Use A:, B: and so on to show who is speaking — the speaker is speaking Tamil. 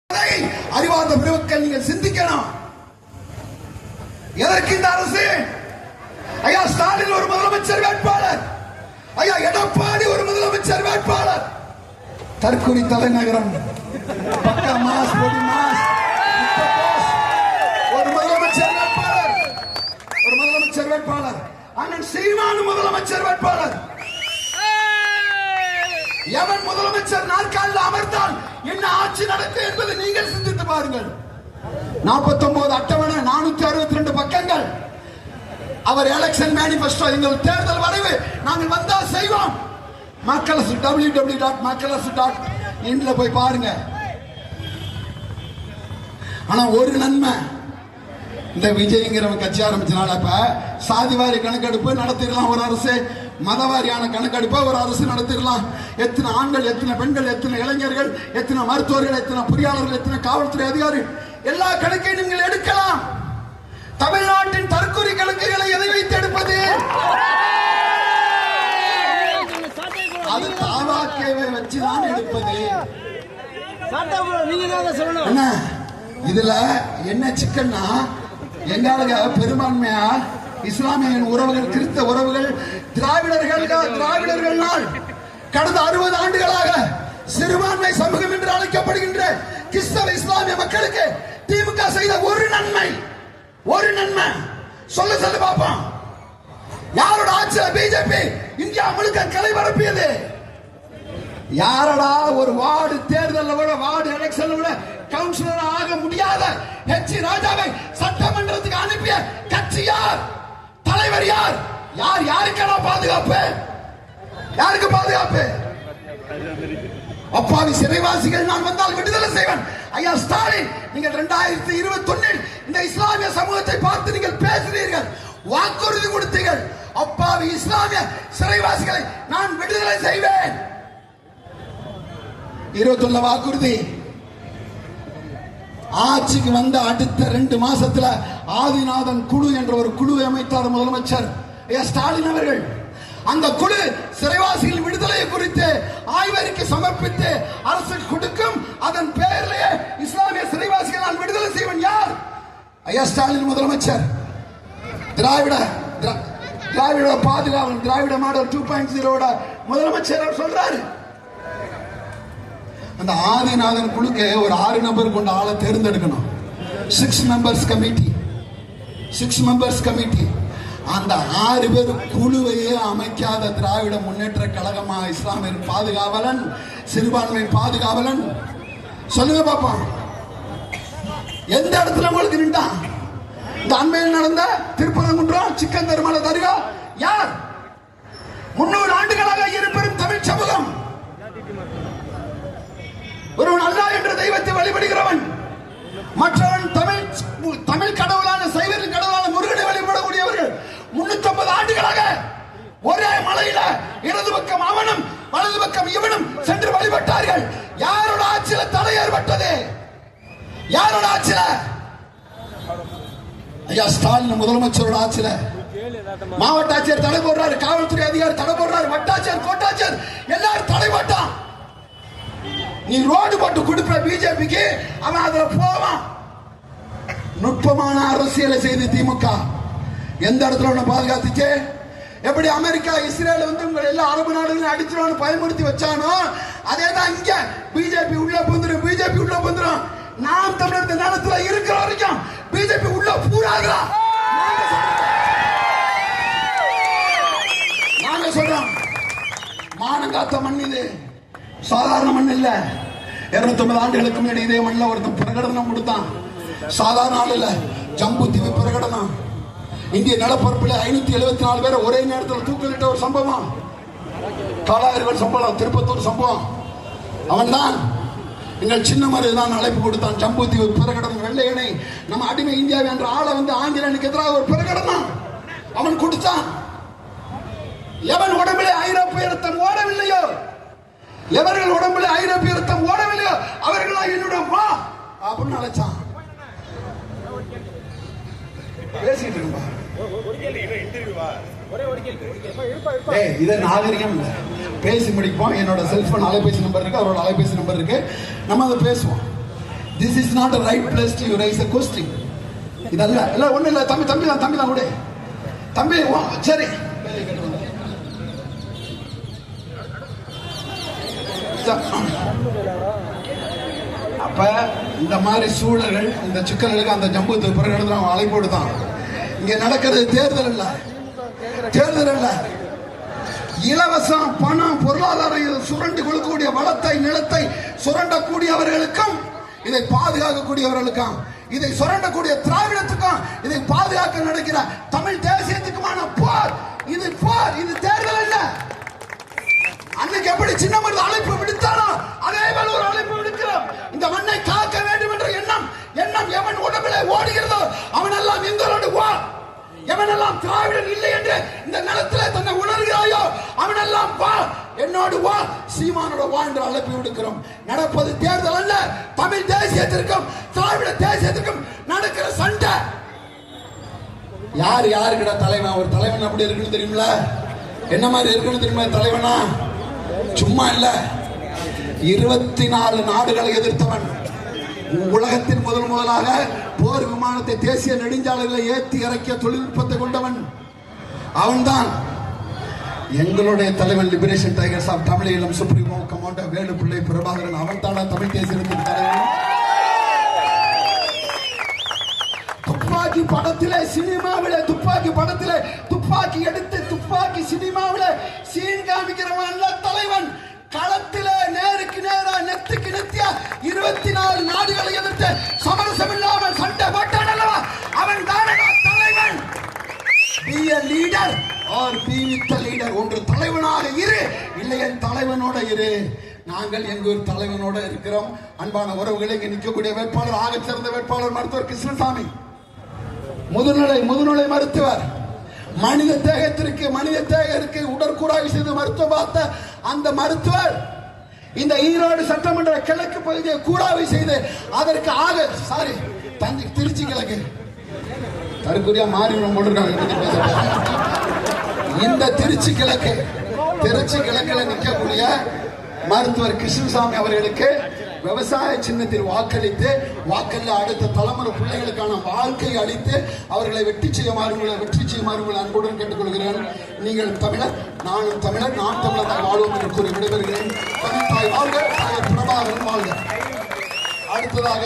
A: அறிவார்ந்த பெருமக்கள் நீங்கள் சிந்திக்கணும். எதற்கு இந்த அரசு? ஐயா ஸ்டாலின் ஒரு முதலமைச்சர் வேட்பாளர், ஐயா எடப்பாடி ஒரு முதலமைச்சர் வேட்பாளர், தற்கொலை தலைநகரம் பக்கா மாஸ் பொடி மாஸ் ஒரு முதலமைச்சர் வேட்பாளர், ஒரு முதலமைச்சர் வேட்பாளர், அண்ணன் சீமான் முதலமைச்சர் வேட்பாளர். எவன் முதலமைச்சர் நாற்காலில் அமர்ந்தால் என்ன ஆட்சி நடக்கும் என்பதை நீங்கள் சிந்தித்து பாருங்கள். 49 அட்டவணை, 462 பக்கங்கள். அவர் எலெக்ஷன் மேனிபெஸ்டோ, எங்கள் தேர்தல் வரைவு நாங்கள் வந்தால் செய்வோம். மக்களரசு www.மக்களரசு.in போய் பாருங்க. ஆனா ஒரு நன்மை, இந்த விஜய்ங்கிறவன் கட்சி ஆரம்பிச்சனால இப்ப சாதிவாரி கணக்கெடுப்பு நடத்திடலாம் ஒரு அரசு, மதவாரியான கணக்கெடுப்பை ஒரு அரசு நடத்திடலாம். எத்தனை ஆண்கள், எத்தனை பெண்கள், எத்தனை இளைஞர்கள், எத்தனை மருத்துவர்கள், எத்தனை பொறியாளர்கள், எத்தனை காவல்துறை அதிகாரி, எல்லா கணக்கையும் நீங்கள் எடுக்கலாம். தமிழ்நாட்டின் தற்கொலை கணக்குகளை எதை வைத்து எடுப்பது? அது தாவாக்கேவை வச்சுதான் எடுப்பது. என்ன இதுல என்ன சிக்கன்னா, எங்களுக்கு பெரும்பான்மையா இஸ்லாமிய உறவுகள், கிறிஸ்தவ உறவுகள், திராவிடர்கள் கடந்த 60 ஆண்டுகளாக சிறுபான்மை சமூகம் என்று அழைக்கப்படுகின்ற கிறிஸ்தவ இஸ்லாமிய மக்களுக்கு திமுக செய்த ஒரு நன்மை சொல்ல பாப்போம். யாரோட ஆட்சியில் பிஜேபி இந்தியா முழுக்க கலை பரப்பியது? யாரடா ஒரு வார்டு தேர்தல் விட, வார்டு எலெக்ஷன் விட கவுன்சிலர் ஆக முடியாத ஹெச் ராஜாவை சட்டமன்றத்துக்கு அனுப்பிய கட்சி யார்? தலைவர் யார்? யாருக்கான பாதுகாப்பு? யாருக்கு பாதுகாப்பு? அப்பாவி சிறைவாசிகள் நான் வந்தால் விடுதலை செய்வேன். ஐயா ஸ்டாலின், நீங்கள் 2021 இந்த இஸ்லாமிய சமூகத்தை பார்த்து நீங்கள் பேசுகிறீர்கள், வாக்குறுதி கொடுத்தீர்கள். அப்பாவி இஸ்லாமிய சிறைவாசிகளை நான் விடுதலை செய்வேன். 21 வாக்குறுதி. ஆட்சிக்கு வந்த அடுத்த 2 மாசத்துல ஆதிநாதன் குழு என்ற ஒரு குழுவை அமைத்தார் முதலமைச்சர் ஐயா ஸ்டாலின் அவர்கள். அந்த குழு சிறைவாசிகள் விடுதலை குறித்து ஆய்வறிக்கை சமர்ப்பித்து அரசு கொடுக்கும். அதன் பெயரிலேயே இஸ்லாமிய சிறைவாசிகள் நான் விடுதலை செய்வேன். யார்? ஐயா ஸ்டாலின் முதலமைச்சர். திராவிட பாதுகாவலன், திராவிட மாடல் 2.0 முதலமைச்சர் சொல்றாரு. அந்த ஆதிநாதன் குழுக்கு ஒரு 6 நபர் கொண்ட ஆளை தேர்ந்தெடுக்கணும். 6 மெம்பர்ஸ் கமிட்டி. அந்த 6 பேர் குழுவையே அமைக்காத திராவிட முன்னேற்ற கழகமா இஸ்லாமிய பாதுகாவலன், சிறுபான்மை பாதுகாவலன்? சொல்லுங்க பாப்போம், எந்த இடத்துல உங்களுக்கு நின்றான்? இந்த அண்மையில் நடந்த திருப்பரங்குன்றம் சிக்கன் தருமலை தருகா யார்? 300 ஆண்டுகளாக இருப்பெரும் தமிழ் சமூகம். ஒருவன் அல்லாஹ் என்ற தெய்வத்தை வழிபடுகிறவன், மற்றவன் தமிழ் கடவுளான சைவரின் கடவுளான முருகனை வழிபடக்கூடியவர்கள் 350 ஆண்டுகளாக ஒரே மலையில இடது பக்கம் அவனும் வலது பக்கம் இவனும் சென்று வழிபட்டார்கள். யாரோட ஆட்சியில தடை ஏற்பட்டது? யாரோட ஆட்சியில? ஐயா ஸ்டாலின் முதலமைச்சரோட ஆட்சியில. மாவட்ட ஆட்சியர் தடை போடுறாரு, காவல்துறை அதிகாரி தடை போடுறாரு, வட்டாட்சியர், கோட்டாட்சியர் எல்லாரும் தடை போட்டான். நீ ரோடு போட்டு கொடுப்ப பிஜேபிக்கு, அவன் அதுல போவான். நுட்பமான அரசியலை செய்து திமுக எந்த இடத்துல உன்னை பாதுகாத்துச்சு? எப்படி அமெரிக்கா இஸ்ரேல் வந்து உங்களை எல்லா அரபு நாடுகளையும் அடிச்சிருவான்னு பயமுறுத்தி வச்சானோ, அதேதான் இங்க பிஜேபி உள்ள புந்துரும். நாம் தமிழர் நேரத்துல இருக்கிற வரைக்கும் பிஜேபி உள்ள பூராகிறா. நாங்க சொல்றோம், மானங்காத்த மண் இது, சாதாரண மண் இல்ல. 250 ஆண்டுகளுக்கு முன்னாடி இதே மண்ணில் ஒருத்தன் பிரகடனம் கொடுத்தான். சாதாரண ஆள் இல்ல, ஜம்பு தீவு பிரகடனம். இந்திய நிலப்பரப்பில் 574 பேரை ஒரே நேரத்தில் தூக்கிலிட்ட ஒரு சம்பவம். காலாயிரம் சம்பவம், திருப்பத்தூர் சம்பவம். அவன் தான் எங்கள் சின்ன மாதிரி தான் அழைப்பு கொடுத்தான். ஜம்பு தீவு பிரகடனம், வெள்ளையணை, நம்ம அடிமை இந்தியாவை என்ற ஆளை வந்து ஆங்கிலேயனுக்கு எதிராக ஒரு பிரகடனம் அவன் கொடுத்தான். எவன் உடம்பிலே ஐரோப்பிய ரத்தம் ஓடவில்லையோ, எவர்கள் உடம்புல ஐரோப்பிய ரத்தம் ஓடவில்லையோ அவர்களா என்னுடைய வா அப்படின்னு அழைச்சான். பேசிட்டு இருக்கா? இது நாகரிகம். பேசி முடிப்போம். என்னோட செல்போன் அலைபேசி நம்பர் இருக்கு, அவரோட அலைபேசி நம்பர் இருக்கு, நம்ம அதை பேசுவோம். This is not a right place to raise a question. இதல்ல இல்ல ஒண்ணு இல்ல தம்பி தான் விடு தம்பி சரி அப்ப இந்த மாதிரி சூழல்கள் இந்த சிக்கல்களுக்கு அந்த ஜம்பு பிரகடனம் அழைப்போடு தான் இங்க நடக்கிறது. தேர்தல் இல்ல இலவசம் பணம் பொருளாதாரம் சுரண்டி கொடுக்கக்கூடிய வளத்தை நிலத்தை சுரண்டக்கூடியவர்களுக்கும் இதை பாதுகாக்கக்கூடியவர்களுக்கும் இதை சுரண்டக்கூடிய திராவிடத்துக்கும் இதை பாதுகாக்க நடக்கிற தமிழ் தேசியத்துக்குமான போர். இது தேர்தல் அல்ல. அன்னைக்கு எப்படி சின்னமருது அழைப்பு விடுத்தானோ அதே போல ஒரு அழைப்பு விடுக்கிறோம். இந்த மண்ணை காக்க வேண்டும் என்ற எண்ணம் எவன் உடம்பிலே ஓடுகிறதோ அவனெல்லாம் எங்களோடு வா. எவனெல்லாம் திராவிடன் இல்லை என்று இந்த நிலத்திலே தன்னை உணர்கிறாயோ அவனெல்லாம் வா, என்னோடு வா, சீமானோட வா என்று அழைப்பு விடுக்கிறோம். நடப்பது தேர்தல் அல்ல. தமிழ் தேசியத்திற்கும் திராவிட தேசியத்திற்கும் நடக்கிற சண்டை. யாருக்கிட்ட தலைவன்? ஒரு தலைவன் அப்படி இருக்குன்னு தெரியுமில? என்ன மாதிரி இருக்குன்னு தெரியுமா தலைவனா? சும்மா இல்ல, 24 நாடுகளை எதிர்த்தவன், உலகத்தின் முதலாக போர் விமானத்தை தேசிய நெடுஞ்சாலைகளை ஏற்றி இறக்கிய தொழில்நுட்பத்தை கொண்டவன் அவன்தான் எங்களுடைய தலைவன். Liberation Tigers of Tamil Eelam supremo commander Velupillai Prabhakaran. அவன் தானா தமிழ் தேசியத்தின் தலைவன். துப்பாக்கி படத்திலே சினிமாவிலே துப்பாக்கி எடுத்து துப்பாக்கி சினிமாவிலே சீன் காமிக்கிறவன் அல்ல தலைவன். களத்திலே நேருக்கு நேரா நெத்திக்கு நெத்தியா 24 நாடுகளை எதிர்த்து சமரசம் இல்லாமல் சண்டை போட்டான் அல்லவா, அவன் தானே தலைவன். Be a leader or be with the leader. ஒன்று தலைவனாக இரு, இல்லை என் தலைவனோட இரு. நாங்கள் எங்கள் தலைவனோட இருக்கிறோம். அன்பான உறவுகளை இங்கே நிற்கக்கூடிய வேட்பாளர், ஆக சிறந்த வேட்பாளர் மருத்துவர் கிருஷ்ணசாமி, முதுநிலை மருத்துவர். மனித தேகத்திற்கு உடற்கூறாய்வு செய்து மருத்துவம் பார்த்த அந்த மருத்துவர் இந்த ஈரோடு சட்டமன்ற கிழக்கு பகுதியை கூடாய்வு செய்து அதற்கு திருச்சி கிழக்கு தற்கொலையா மாறி இந்த திருச்சி கிழக்கில் நிற்கக்கூடிய மருத்துவர் கிருஷ்ணசாமி அவர்களுக்கு விவசாய சின்னத்தில் வாக்களித்து அடுத்த தலைமுறை பிள்ளைகளுக்கான வாழ்க்கை அளித்து அவர்களை வெற்றி செய்யுமாறு அன்புடன் கேட்டுக்கொள்கிறேன். நீங்கள் தமிழர், நானும் தமிழர், நாம் தமிழர் வாழ்வோம் என்று கூறி விடைபெறுகிறேன். வாழ்க, பிரபாகரன் வாழ்க. அடுத்ததாக